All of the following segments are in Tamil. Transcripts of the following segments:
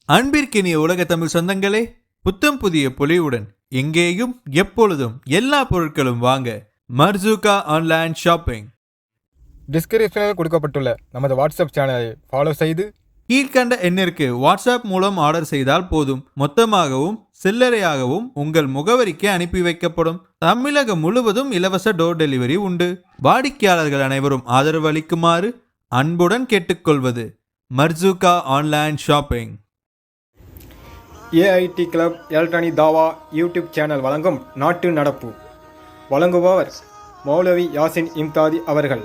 அன்பிற்கினிய உலக தமிழ் சொந்தங்களே, புத்தம் புதிய பொலிவுடன் எங்கேயும் எப்பொழுதும் எல்லா பொருட்களும் வாங்க மர்சூகா ஆன்லைன் ஷாப்பிங். டிஸ்கிரிப்ஷனில் கொடுக்கப்பட்டுள்ள நமது வாட்ஸ்அப் சேனலை ஃபாலோ செய்து கீழ்கண்ட எண்ணிற்கு வாட்ஸ்அப் மூலம் ஆர்டர் செய்தால் போதும். மொத்தமாகவும் சில்லறையாகவும் உங்கள் முகவரிக்கு அனுப்பி வைக்கப்படும். தமிழகம் முழுவதும் இலவச டோர் டெலிவரி உண்டு. வாடிக்கையாளர்கள் அனைவரும் ஆதரவு அளிக்குமாறு அன்புடன் கேட்டுக்கொள்வது Marsooka online shopping. AIT club electronic தாவா யூடியூப் சேனல் வழங்கும் நாட்டு நடப்பு. வழங்குபவர் மௌலவி யாசின் இம்தாதி அவர்கள்.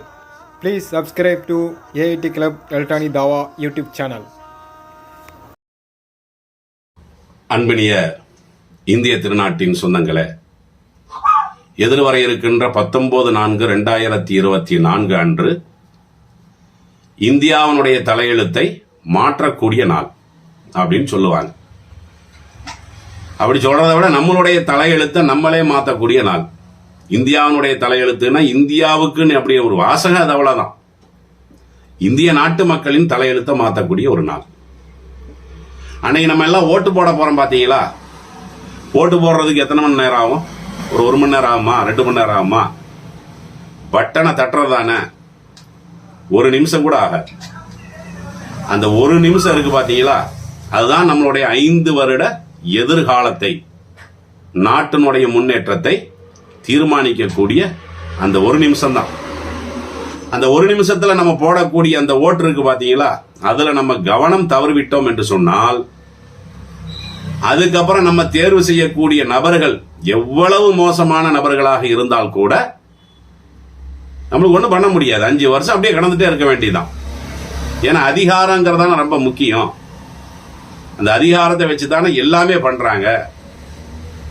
Please subscribe to AIT club electronic தாவா யூடியூப் சேனல். அன்பினிய இந்திய திருநாட்டின் சொந்தங்களே, எதிர்வர இருக்கின்ற 19/4/2024 அன்று இந்தியாவினுடைய தலையெழுத்தை மாற்றக்கூடிய நாள் அப்படின்னு சொல்லுவாங்க. அப்படி சொல்றதை விட நம்மளுடைய தலையெழுத்தை நம்மளே மாற்றக்கூடிய நாள். இந்தியாவினுடைய தலையெழுத்துன்னா இந்தியாவுக்குன்னு அப்படி ஒரு வாசகம், அது அவ்வளவுதான். இந்திய நாட்டு மக்களின் தலையெழுத்தை மாற்றக்கூடிய ஒரு நாள். அன்னைக்கு நம்ம எல்லாம் ஓட்டு போட போறோம் பாத்தீங்களா? ஓட்டு போடுறதுக்கு எத்தனை மணி நேரம் ஆகும்? ஒரு 1 மணி நேரம் ஆகுமா? 2 மணி நேரம் ஆகுமா? பட்டனை தட்டுறதானே, 1 நிமிஷம் கூட ஆகாது. அந்த 1 நிமிஷம் இருக்கு பாத்தீங்களா, அதுதான் நம்மளுடைய 5 வருட எதிர்காலத்தை, நாட்டினுடைய முன்னேற்றத்தை தீர்மானிக்கக்கூடிய அந்த 1 நிமிஷம் தான். அந்த 1 நிமிஷத்துல நம்ம போடக்கூடிய அந்த ஓட்டு இருக்கு பாத்தீங்களா, அதுல நம்ம கவனம் தவறிவிட்டோம் என்று சொன்னால், அதுக்கப்புறம் நம்ம தேர்வு செய்யக்கூடிய நபர்கள் எவ்வளவு மோசமான நபர்களாக இருந்தால் கூட நம்மளுக்கு ஒன்றும் பண்ண முடியாது. 5 வருஷம் அப்படியே கடந்துட்டே இருக்க வேண்டியதுதான். ஏன்னா அதிகாரங்கிறதான ரொம்ப முக்கியம். அந்த அதிகாரத்தை வச்சுதானே எல்லாமே பண்றாங்க.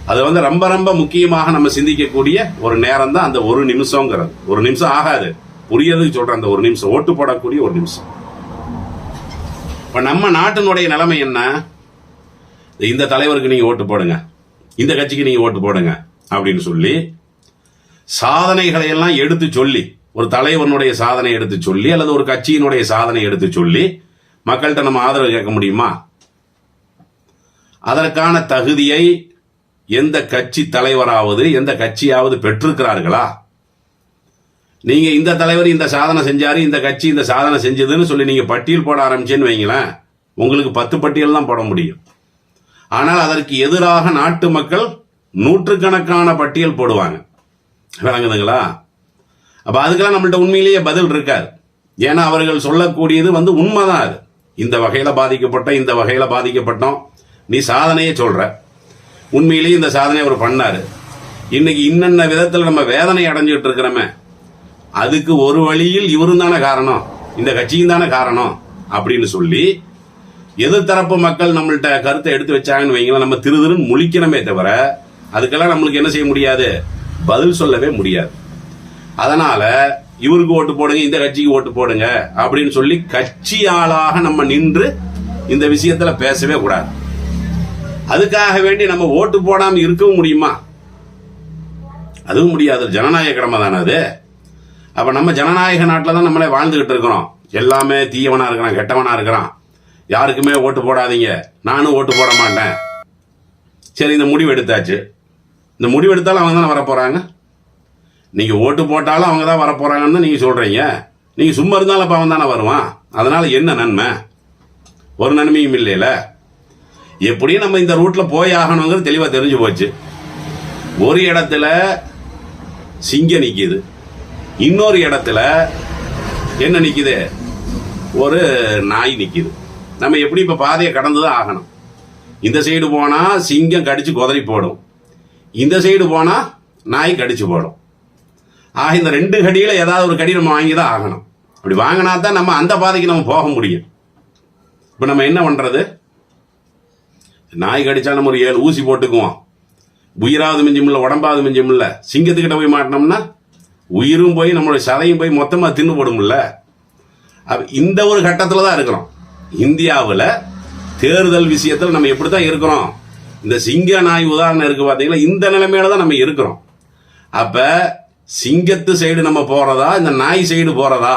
அது ரொம்ப ரொம்ப முக்கியமாக நம்ம சிந்திக்கக்கூடிய ஒரு நேரம் தான் அந்த 1 நிமிஷங்கிறது. 1 நிமிஷம் ஆகாது, புரியறதுக்கு சொல்ற அந்த 1 நிமிஷம், ஓட்டு போடக்கூடிய 1 நிமிஷம். இப்ப நம்ம நாட்டினுடைய நிலைமை என்ன? இந்த தலைவருக்கு நீங்க ஓட்டு போடுங்க, இந்த கட்சிக்கு நீங்க ஓட்டு போடுங்க அப்படின்னு சொல்லி சாதனைகளை எல்லாம் எடுத்து சொல்லி, ஒரு தலைவனுடைய சாதனை எடுத்து சொல்லி அல்லது ஒரு கட்சியினுடைய சாதனை எடுத்து சொல்லி மக்கள்கிட்ட நம்ம ஆதரவு கேட்க முடியுமா? அதற்கான தகுதியை எந்த கட்சி தலைவராவது எந்த கட்சியாவது பெற்றிருக்கிறார்களா? நீங்க இந்த தலைவர் இந்த சாதனை செஞ்சாரு, இந்த கட்சி இந்த சாதனை செஞ்சதுன்னு சொல்லி நீங்க பட்டியல் போட ஆரம்பிச்சேன்னு வைங்களேன், உங்களுக்கு 10 பட்டியல் தான் போட முடியும். ஆனால் அதற்கு எதிராக நாட்டு மக்கள் நூற்றுக்கணக்கான பட்டியல் போடுவாங்க. விளங்குதுங்களா? அப்ப அதுக்கெல்லாம் நம்மள்ட்ட உண்மையிலேயே பதில் இருக்காது. ஏன்னா அவர்கள் சொல்லக்கூடியது உண்மைதான். அது இந்த வகையில பாதிக்கப்பட்ட, இந்த வகையில பாதிக்கப்பட்டோம், நீ சாதனையே சொல்ற, உண்மையிலேயே இந்த சாதனை அவர் பண்ணாரு, இன்னைக்கு இன்னென்ன விதத்துல நம்ம வேதனை அடைஞ்சுட்டு இருக்கிறோமே, அதுக்கு ஒரு வழியில் இவரும் தானே காரணம், இந்த கட்சியும் தானே காரணம் அப்படின்னு சொல்லி எதிர்த்தரப்பு மக்கள் நம்மள்ட்ட கருத்தை எடுத்து வச்சாங்கன்னு வைங்களா, நம்ம திருதிருன்னு முழிக்கணுமே தவிர அதுக்கெல்லாம் நம்மளுக்கு என்ன செய்ய முடியாது, பதில் சொல்லவே முடியாது. அதனால இவருக்கு ஓட்டு போடுங்க, இந்த கட்சிக்கு ஓட்டு போடுங்க அப்படின்னு சொல்லி கட்சியாளாக நம்ம நின்று இந்த விஷயத்துல பேசவே கூடாது. அதுக்காக வேண்டி நம்ம ஓட்டு போடாம இருக்கவும் முடியுமா? அதுவும் முடியாது. ஜனநாயக கடமை தானே அது. அப்ப நம்ம ஜனநாயக நாட்டில் தான் நம்மளே வாழ்ந்துகிட்டு இருக்கிறோம். எல்லாமே தீயவனா இருக்கிறான், கெட்டவனா இருக்கிறான், யாருக்குமே ஓட்டு போடாதீங்க, நானும் ஓட்டு போட மாட்டேன். சரி, இந்த முடிவு எடுத்தாச்சு. இந்த முடிவு எடுத்தாலும் அவங்க தானே வரப்போறாங்க. நீங்க ஓட்டு போட்டாலும் அவங்க தான் வரப்போறாங்கன்னு நீங்க சொல்றீங்க. நீங்க சும்மா இருந்தாலும் அப்ப அவன் தானே வருவான். அதனால என்ன நன்மை? ஒரு நன்மையும் இல்லையில. எப்படியும் நம்ம இந்த ரூட்ல போய் ஆகணுங்கிறது தெளிவா தெரிஞ்சு போச்சு. ஒரு இடத்துல சிங்கம் நிக்குது, இன்னொரு இடத்துல என்ன நிக்குது, ஒரு நாய் நிக்குது. நம்ம எப்படி இப்ப பாதையை கடந்துதான் ஆகணும். இந்த சைடு போனா சிங்கம் கடிச்சு குதறி போடும், இந்த சைடு போனா நாய் கடிச்சு போடும். ஆக இந்த 2 கடியில ஏதாவது ஒரு கடி நம்ம வாங்கிதான் ஆகணும். அப்படி வாங்கினா தான் நம்ம அந்த பாதைக்கு நம்ம போக முடியும். இப்ப நம்ம என்ன பண்றது? நாய் கடிச்சா நம்ம ஒரு 7 ஊசி போட்டுக்குவோம், உயிராவது மிஞ்சும் இல்ல, உடம்பாவது மிஞ்சும் இல்ல. சிங்கத்துக்கிட்ட போய் மாட்டினோம்னா உயிரும் போய் நம்மளுடைய சதையும் போய் மொத்தமா தின்னு போடும்ல. இந்த ஒரு கட்டத்துல தான் இருக்கிறோம். இந்தியாவில் தேர்தல் விஷயத்தில் நம்ம எப்படித்தான் இருக்கிறோம்? இந்த சிங்க நாய் உதாரணம் இருக்கு பாத்தீங்களா, இந்த நிலைமையில தான் நம்ம இருக்கிறோம். அப்ப சிங்கத்து சைடு நம்ம போறதா, இந்த நாய் சைடு போறதா,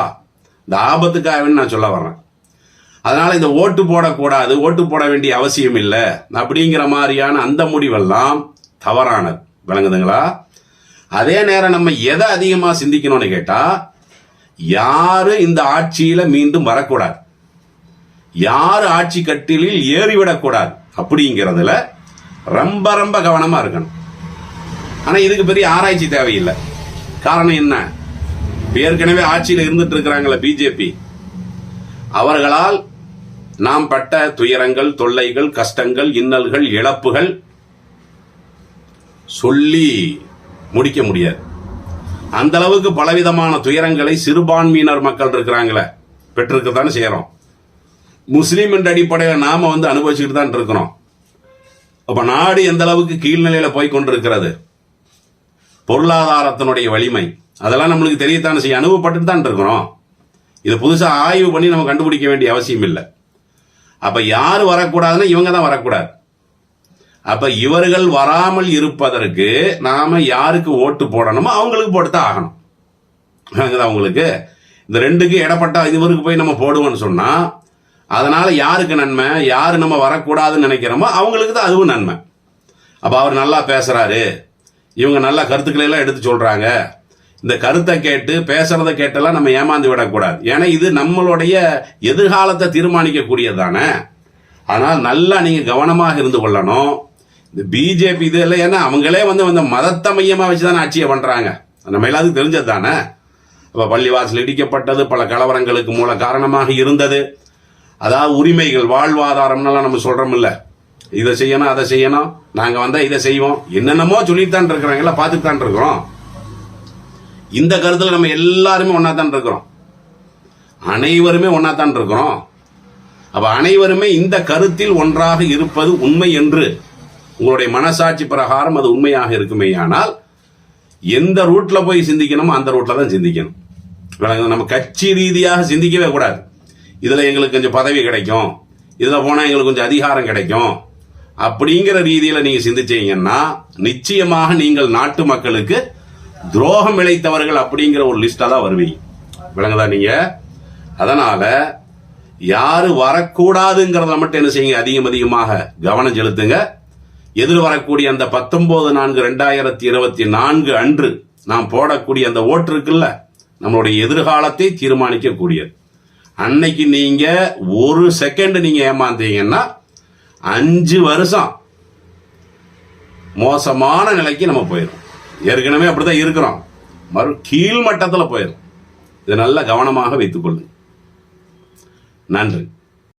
இந்த ஆபத்துக்காக நான் சொல்ல வர்றேன். அதனால இந்த ஓட்டு போடக்கூடாது, ஓட்டு போட வேண்டிய அவசியம் இல்லை அப்படிங்கிற மாதிரியான அந்த முடிவெல்லாம் தவறானது. விளங்குதுங்களா? அதே நேரம் நம்ம எதை அதிகமா சிந்திக்கணும்னு கேட்டா, யாரு இந்த ஆட்சியில மீண்டும் வரக்கூடாது, யாரு ஆட்சி கட்டிலில் ஏறிவிடக்கூடாது அப்படிங்கிறதுல ரொம்ப ரொம்ப கவனமா இருக்கணும். ஆனா இதுக்கு பெரிய ஆராய்ச்சி தேவையில்லை. காரணம் என்ன? ஏற்கனவே ஆட்சியில் இருந்துட்டு இருக்கிறாங்களே பிஜேபி, அவர்களால் நாம் பட்ட துயரங்கள், தொல்லைகள், கஷ்டங்கள், இன்னல்கள், இழப்புகள் சொல்லி முடிக்க முடியாது. அந்த அளவுக்கு பலவிதமான துயரங்களை சிறுபான்மையினர் மக்கள் இருக்கிறாங்களே பெற்றிருக்கத்தானே செய்யறோம். முஸ்லீம் என்ற அடிப்படையில் நாம அனுபவிச்சுட்டு தான் இருக்கிறோம். அப்ப நாடு எந்த அளவுக்கு கீழ்நிலையில போய் கொண்டிருக்கிறது, பொருளாதாரத்தினுடைய வலிமை, அதெல்லாம் நம்மளுக்கு தெரியத்தானே செய்ய, அனுபவப்பட்டு தான் இருக்கிறோம். இது புதுசா ஆய்வு பண்ணி நம்ம கண்டுபிடிக்க வேண்டிய அவசியம் இல்லை. அப்ப யாரு வரக்கூடாதுன்னா இவங்க தான் வரக்கூடாது. அப்ப இவர்கள் வராமல் இருப்பதற்கு நாம யாருக்கு ஓட்டு போடணுமோ அவங்களுக்கு போட்டுதான் ஆகணும். அவங்களுக்கு இந்த ரெண்டுக்கு இடப்பட்டா இவருக்கு போய் நம்ம போடுவோம்னு சொன்னா அதனால யாருக்கு நன்மை? யாரு நம்ம வரக்கூடாதுன்னு நினைக்கிறோமோ அவங்களுக்கு தான் அதுவும் நன்மை. அப்ப அவர் நல்லா பேசுறாரு, இவங்க நல்ல கருத்துக்களை எல்லாம் எடுத்து சொல்றாங்க, இந்த கருத்தை கேட்டு பேசுறத கேட்டெல்லாம் நம்ம ஏமாந்து விடக்கூடாது. ஏன்னா இது நம்மளுடைய எதிர்காலத்தை தீர்மானிக்க கூடியதானே. ஆனால் நல்லா நீங்க கவனமாக இருந்து கொள்ளணும். இந்த பிஜேபி இது இல்லை, ஏன்னா அவங்களே மதத்தை மையமா வச்சுதானே ஆட்சியை பண்றாங்க. நம்ம எல்லாத்துக்கும் தெரிஞ்சது தானே. அப்ப பள்ளிவாசல் இடிக்கப்பட்டது பல கலவரங்களுக்கு மூல காரணமாக இருந்தது. அதாவது உரிமைகள், வாழ்வாதாரம்னாலாம் நம்ம சொல்றோம் இல்ல, இதை செய்யணும் அதை செய்யணும், நாங்க இதை செய்வோம், என்னென்னமோ சொல்லிட்டு தான் இருக்கிறாங்களா, பார்த்துட்டு தான் இருக்கிறோம். இந்த கருத்துல நம்ம எல்லாருமே ஒன்னா தான் இருக்கிறோம், அனைவருமே ஒன்னா தான் இருக்கிறோம். அப்ப அனைவருமே இந்த கருத்தில் ஒன்றாக இருப்பது உண்மை என்று உங்களுடைய மனசாட்சி பிரகாரம் அது உண்மையாக இருக்குமேயானால் எந்த ரூட்ல போய் சிந்திக்கணுமோ அந்த ரூட்ல தான் சிந்திக்கணும். நம்ம கட்சி ரீதியாக சிந்திக்கவே கூடாது. இதுல எங்களுக்கு கொஞ்சம் பதவி கிடைக்கும், இதுல போனா எங்களுக்கு கொஞ்சம் அதிகாரம் கிடைக்கும் அப்படிங்கிற ரீதியில நீங்க சிந்திச்சீங்கன்னா நிச்சயமாக நீங்கள் நாட்டு மக்களுக்கு துரோகம் இழைத்தவர்கள் அப்படிங்கிற ஒரு லிஸ்டா தான் வருவீங்க. விளங்குதா நீங்க? அதனால யாரு வரக்கூடாதுங்கிறத மட்டும் என்ன செய்யுங்க, அதிகமாக கவனம் செலுத்துங்க. எதிர் வரக்கூடிய அந்த 19/4/2024 அன்று நாம் போடக்கூடிய அந்த ஓட்டு இருக்குல்ல, நம்மளுடைய எதிர்காலத்தை தீர்மானிக்க கூடியது. அன்னைக்கு நீங்க ஒரு செகண்ட் நீங்க ஏமாந்தீங்கன்னா 5 வருஷம் மோசமான நிலைக்கு நம்ம போயிடும். ஏற்கனவே அப்படிதான் இருக்கிறோம், கீழ் மட்டத்தில் போயிடும். இதை நல்ல கவனமாக வைத்துக் கொள்ளுங்க. நன்றி.